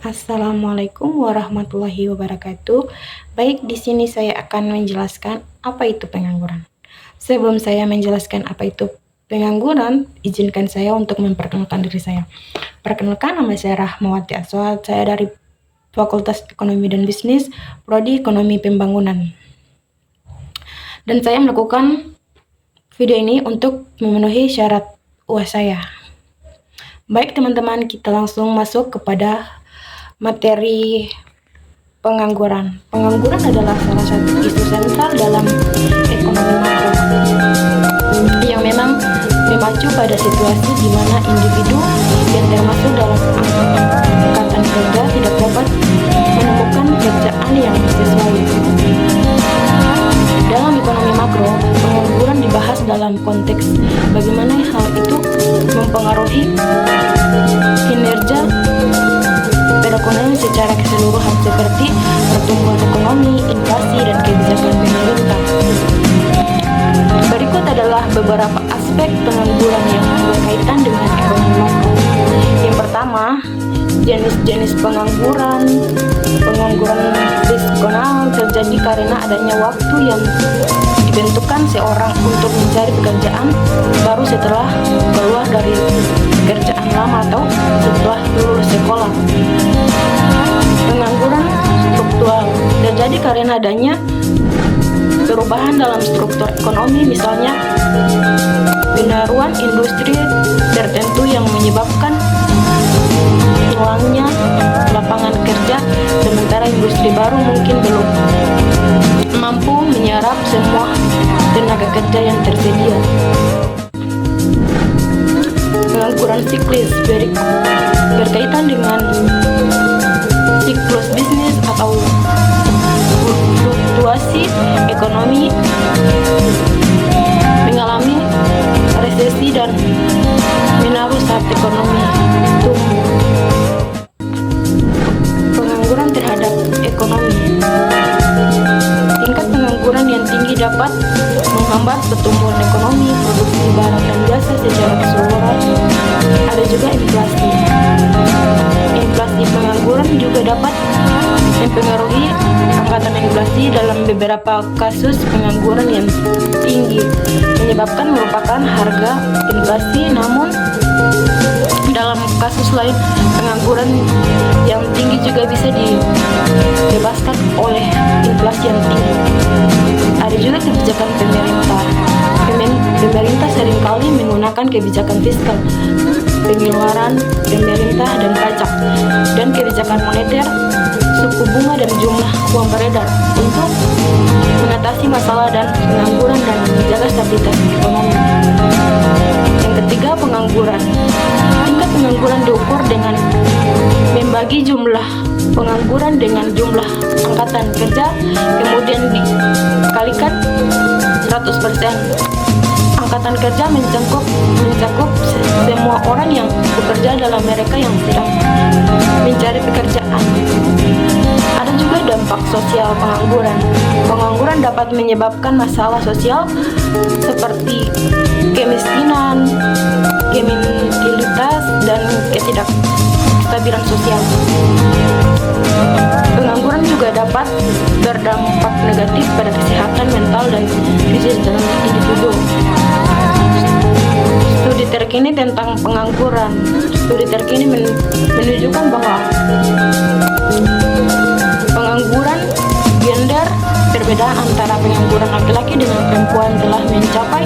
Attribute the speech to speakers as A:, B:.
A: Assalamualaikum warahmatullahi wabarakatuh. Baik, di sini saya akan menjelaskan apa itu pengangguran. Sebelum saya menjelaskan apa itu pengangguran, izinkan saya untuk memperkenalkan diri saya. Perkenalkan, nama saya Rahmawati Aswad. Saya dari Fakultas Ekonomi dan Bisnis, Prodi Ekonomi Pembangunan. Dan saya melakukan video ini untuk memenuhi syarat UAS saya. Baik teman-teman, kita langsung masuk kepada materi pengangguran. Pengangguran adalah salah satu isu sentral dalam ekonomi makro yang memang memacu pada situasi di mana individu yang termasuk dalam angkatan kerja tidak dapat menemukan pekerjaan yang sesuai. Dalam ekonomi makro, pengangguran dibahas dalam konteks bagaimana hal itu mempengaruhi kinerja perekonomian secara keseluruhan seperti pertumbuhan ekonomi, inflasi, dan kebijakan pemerintah. Berikut adalah beberapa aspek pengangguran yang berkaitan dengan ekonomi makro. Yang pertama, jenis-jenis pengangguran. Pengangguran diskonal terjadi karena adanya waktu yang dibentukkan seorang untuk mencari pekerjaan baru setelah keluar dari pekerjaan lama atau setelah lulus sekolah. Pengangguran struktural terjadi karena adanya perubahan dalam struktur ekonomi, misalnya penaruhan industri tertentu yang menyebabkan hilangnya lapangan kerja, sementara industri baru mungkin belum mampu menyerap semua tenaga kerja yang tersedia. Pengangguran siklis berkaitan dengan siklus bisnis atau fluktuasi ekonomi, mengalami resesi dan menaruh saat ekonomi tumbuh. Pengangguran terhadap ekonomi. Tingkat pengangguran yang tinggi dapat menghambat pertumbuhan ekonomi, produksi barang dan jasa secara keseluruhan. Ada juga inflasi. Inflasi pengangguran juga dapat mempengaruhi angkatan inflasi. Dalam beberapa kasus pengangguran yang tinggi menyebabkan merupakan harga inflasi, namun dalam kasus lain pengangguran yang tinggi juga bisa dibebaskan oleh inflasi yang tinggi. Ada juga kebijakan pemerintah. Pemerintah seringkali menggunakan kebijakan fiskal, pengeluaran pemerintah dan pajak, dan kebijakan moneter, suku bunga dan jumlah uang beredar untuk mengatasi masalah dan pengangguran dan menjaga stabilitas ekonomi. Yang ketiga, pengangguran. Tingkat pengangguran diukur dengan membagi jumlah pengangguran dengan jumlah angkatan kerja, kemudian dikalikan 100%. Angkatan kerja mencakup semua orang yang bekerja dalam mereka yang sedang mencari pekerjaan. Ada juga dampak sosial pengangguran. Pengangguran dapat menyebabkan masalah sosial seperti kemiskinan, kriminalitas, dan ketidakstabilan sosial. Pengangguran juga dapat berdampak negatif pada kesehatan mental dan fisik dalam individu. Studi terkini tentang pengangguran. Studi terkini menunjukkan bahwa pengangguran gender, perbedaan antara pengangguran laki-laki dengan perempuan telah mencapai